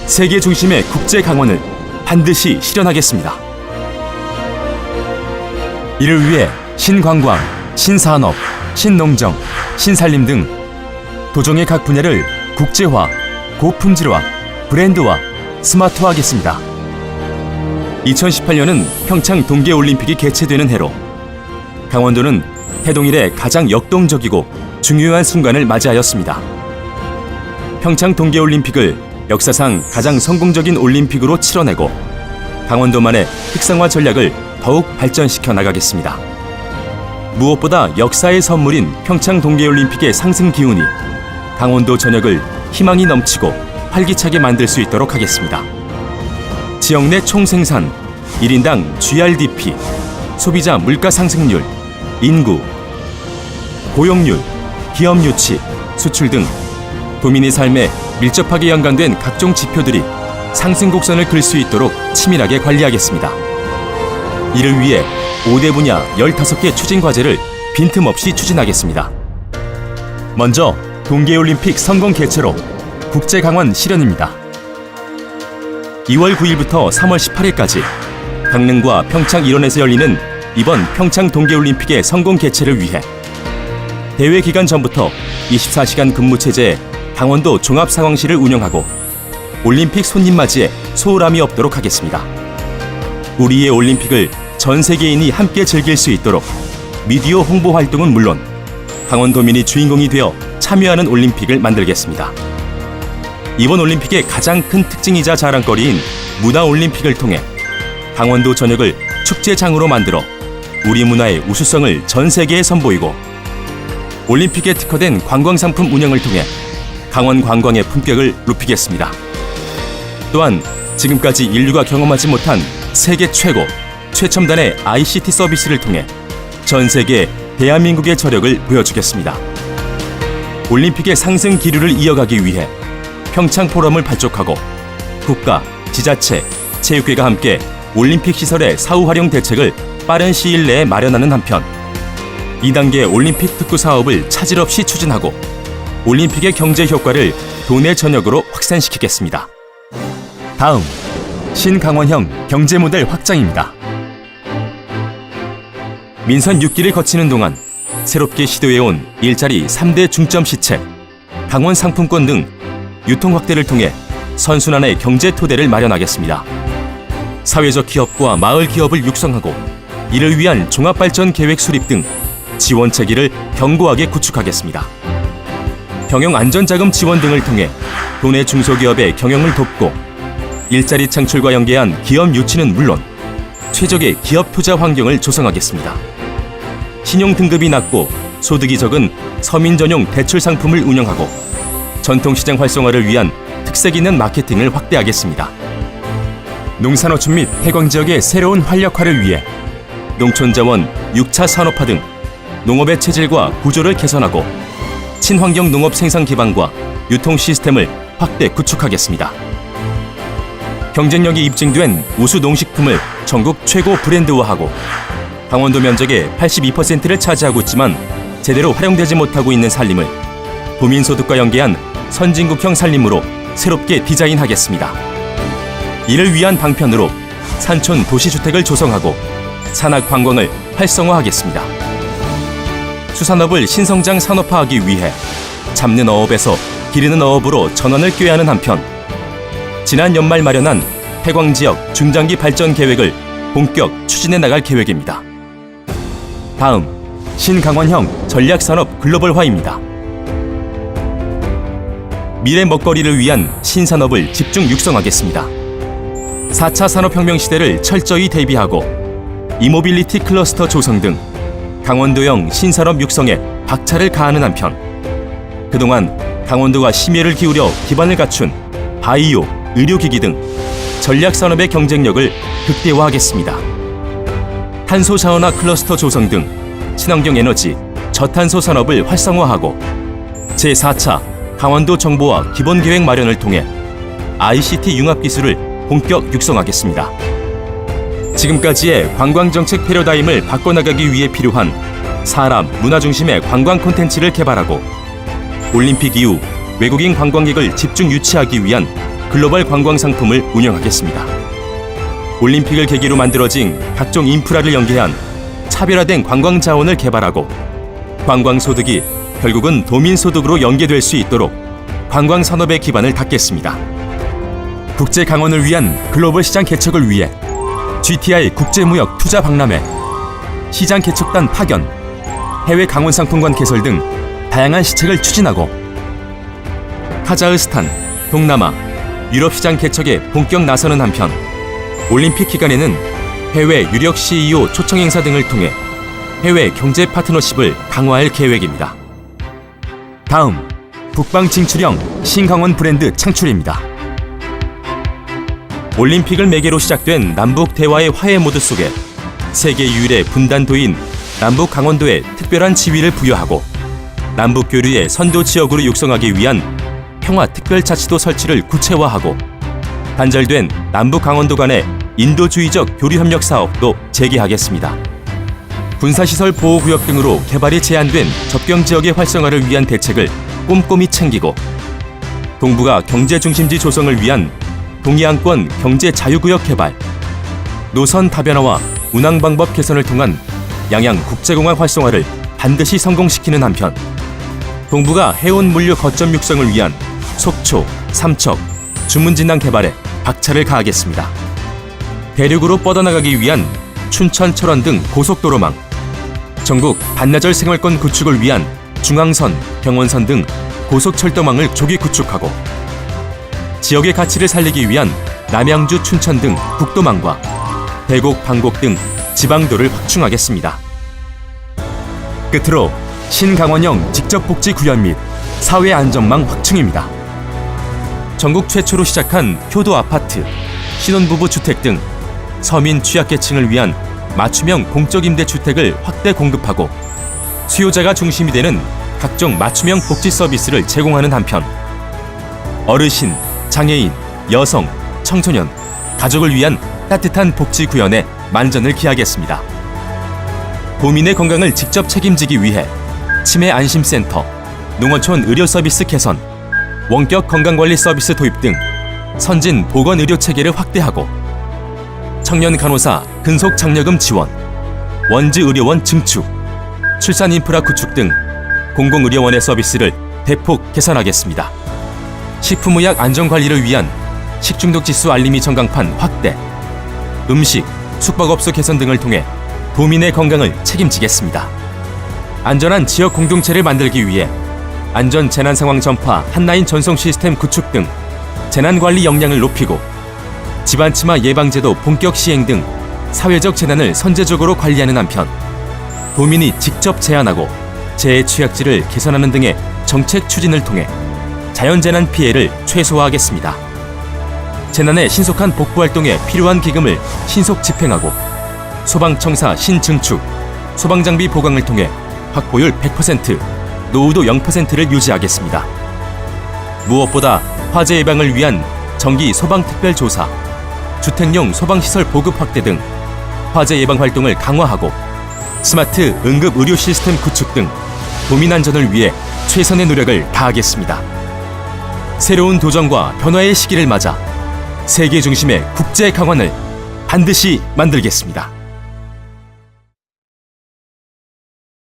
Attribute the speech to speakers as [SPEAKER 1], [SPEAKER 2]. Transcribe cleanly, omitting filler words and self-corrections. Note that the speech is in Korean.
[SPEAKER 1] 세계 중심의 국제 강원을 반드시 실현하겠습니다. 이를 위해 신관광, 신산업, 신농정, 신산림 등 도정의 각 분야를 국제화, 고품질화, 브랜드화, 스마트화하겠습니다. 2018년은 평창 동계올림픽이 개최되는 해로 강원도는 해동 이래 가장 역동적이고 중요한 순간을 맞이하였습니다. 평창 동계올림픽을 역사상 가장 성공적인 올림픽으로 치러내고 강원도만의 특성화 전략을 더욱 발전시켜 나가겠습니다. 무엇보다 역사의 선물인 평창 동계올림픽의 상승 기운이 강원도 전역을 희망이 넘치고 활기차게 만들 수 있도록 하겠습니다. 지역 내 총생산, 1인당 GRDP, 소비자 물가 상승률, 인구, 고용률, 기업 유치, 수출 등 도민의 삶에 밀접하게 연관된 각종 지표들이 상승 곡선을 그을 수 있도록 치밀하게 관리하겠습니다. 이를 위해 5대 분야 15개 추진 과제를 빈틈없이 추진하겠습니다. 먼저 동계올림픽 성공 개최로 국제강원 실현입니다. 2월 9일부터 3월 18일까지 강릉과 평창 일원에서 열리는 이번 평창 동계올림픽의 성공 개최를 위해 대회 기간 전부터 24시간 근무 체제의 강원도 종합상황실을 운영하고 올림픽 손님 맞이에 소홀함이 없도록 하겠습니다. 우리의 올림픽을 전 세계인이 함께 즐길 수 있도록 미디어 홍보 활동은 물론 강원도민이 주인공이 되어 참여하는 올림픽을 만들겠습니다. 이번 올림픽의 가장 큰 특징이자 자랑거리인 문화올림픽을 통해 강원도 전역을 축제장으로 만들어 우리 문화의 우수성을 전 세계에 선보이고 올림픽에 특화된 관광상품 운영을 통해 강원 관광의 품격을 높이겠습니다. 또한 지금까지 인류가 경험하지 못한 세계 최고, 최첨단의 ICT 서비스를 통해 전 세계에 대한민국의 저력을 보여주겠습니다. 올림픽의 상승 기류를 이어가기 위해 평창 포럼을 발족하고 국가, 지자체, 체육회가 함께 올림픽 시설의 사후 활용 대책을 빠른 시일 내에 마련하는 한편 2단계 올림픽 특구 사업을 차질 없이 추진하고 올림픽의 경제 효과를 도내 전역으로 확산시키겠습니다. 다음, 신강원형 경제 모델 확장입니다. 민선 6기를 거치는 동안 새롭게 시도해온 일자리 3대 중점 시책, 강원 상품권 등 유통 확대를 통해 선순환의 경제 토대를 마련하겠습니다. 사회적 기업과 마을 기업을 육성하고 이를 위한 종합발전 계획 수립 등 지원 체계를 견고하게 구축하겠습니다. 경영 안전자금 지원 등을 통해 도내 중소기업의 경영을 돕고 일자리 창출과 연계한 기업 유치는 물론 최적의 기업 투자 환경을 조성하겠습니다. 신용 등급이 낮고 소득이 적은 서민 전용 대출 상품을 운영하고 전통시장 활성화를 위한 특색 있는 마케팅을 확대하겠습니다. 농산어촌 및 해광 지역의 새로운 활력화를 위해 농촌자원 6차 산업화 등 농업의 체질과 구조를 개선하고 친환경 농업 생산 기반과 유통 시스템을 확대 구축하겠습니다. 경쟁력이 입증된 우수 농식품을 전국 최고 브랜드화하고 강원도 면적의 82%를 차지하고 있지만 제대로 활용되지 못하고 있는 산림을 도민소득과 연계한 선진국형 산림으로 새롭게 디자인하겠습니다. 이를 위한 방편으로 산촌 도시주택을 조성하고 산악관광을 활성화하겠습니다. 수산업을 신성장 산업화하기 위해 잡는 어업에서 기르는 어업으로 전환을 꾀하는 한편 지난 연말 마련한 해광지역 중장기 발전 계획을 본격 추진해 나갈 계획입니다. 다음, 신강원형 전략산업 글로벌화입니다. 미래 먹거리를 위한 신산업을 집중 육성하겠습니다. 4차 산업혁명 시대를 철저히 대비하고 이모빌리티 클러스터 조성 등 강원도형 신산업 육성에 박차를 가하는 한편 그동안 강원도가 심혈을 기울여 기반을 갖춘 바이오, 의료기기 등 전략산업의 경쟁력을 극대화하겠습니다. 탄소자원화 클러스터 조성 등 친환경 에너지, 저탄소 산업을 활성화하고 제4차 강원도 정보화 기본계획 마련을 통해 ICT 융합기술을 본격 육성하겠습니다. 지금까지의 관광정책 패러다임을 바꿔나가기 위해 필요한 사람, 문화 중심의 관광 콘텐츠를 개발하고 올림픽 이후 외국인 관광객을 집중 유치하기 위한 글로벌 관광 상품을 운영하겠습니다. 올림픽을 계기로 만들어진 각종 인프라를 연계한 차별화된 관광 자원을 개발하고 관광 소득이 결국은 도민 소득으로 연계될 수 있도록 관광 산업의 기반을 닦겠습니다. 국제 강원을 위한 글로벌 시장 개척을 위해 GTI 국제무역 투자 박람회, 시장 개척단 파견, 해외 강원 상품관 개설 등 다양한 시책을 추진하고 카자흐스탄, 동남아, 유럽 시장 개척에 본격 나서는 한편 올림픽 기간에는 해외 유력 CEO 초청 행사 등을 통해 해외 경제 파트너십을 강화할 계획입니다. 다음, 북방 진출형 신강원 브랜드 창출입니다. 올림픽을 매개로 시작된 남북 대화의 화해 모드 속에 세계 유일의 분단도인 남북 강원도에 특별한 지위를 부여하고 남북 교류의 선도 지역으로 육성하기 위한 평화특별자치도 설치를 구체화하고 단절된 남북 강원도 간의 인도주의적 교류협력 사업도 재개하겠습니다. 군사시설 보호구역 등으로 개발이 제한된 접경지역의 활성화를 위한 대책을 꼼꼼히 챙기고 동북아 경제중심지 조성을 위한 동해안권 경제자유구역 개발, 노선 다변화와 운항 방법 개선을 통한 양양 국제공항 활성화를 반드시 성공시키는 한편 동북아 해운 물류 거점 육성을 위한 속초, 삼척, 주문진항 개발에 박차를 가하겠습니다. 대륙으로 뻗어나가기 위한 춘천, 철원 등 고속도로망, 전국 반나절 생활권 구축을 위한 중앙선, 경원선 등 고속철도망을 조기 구축하고 지역의 가치를 살리기 위한 남양주, 춘천 등 국도망과 대곡, 방곡 등 지방도를 확충하겠습니다. 끝으로 신강원형 직접복지 구현 및 사회안전망 확충입니다. 전국 최초로 시작한 효도 아파트, 신혼부부 주택 등 서민 취약계층을 위한 맞춤형 공적임대주택을 확대 공급하고 수요자가 중심이 되는 각종 맞춤형 복지 서비스를 제공하는 한편 어르신, 장애인, 여성, 청소년, 가족을 위한 따뜻한 복지 구현에 만전을 기하겠습니다. 도민의 건강을 직접 책임지기 위해 치매 안심센터, 농어촌 의료 서비스 개선, 원격 건강관리 서비스 도입 등 선진 보건 의료 체계를 확대하고 청년 간호사 근속 장려금 지원, 원지 의료원 증축, 출산 인프라 구축 등 공공의료원의 서비스를 대폭 개선하겠습니다. 식품의약 안전관리를 위한 식중독 지수 알림이 전광판 확대, 음식, 숙박업소 개선 등을 통해 도민의 건강을 책임지겠습니다. 안전한 지역 공동체를 만들기 위해 안전 재난 상황 전파 한라인 전송 시스템 구축 등 재난관리 역량을 높이고 집안치마 예방제도 본격 시행 등 사회적 재난을 선제적으로 관리하는 한편 도민이 직접 제안하고 재해 취약지를 개선하는 등의 정책 추진을 통해 자연재난 피해를 최소화하겠습니다. 재난의 신속한 복구활동에 필요한 기금을 신속 집행하고 소방청사 신증축, 소방장비 보강을 통해 확보율 100%, 노후도 0%를 유지하겠습니다. 무엇보다 화재 예방을 위한 정기 소방특별조사, 주택용 소방시설 보급 확대 등 화재 예방 활동을 강화하고 스마트 응급 의료 시스템 구축 등 도민 안전을 위해 최선의 노력을 다하겠습니다. 새로운 도전과 변화의 시기를 맞아 세계 중심의 국제 강원을 반드시 만들겠습니다.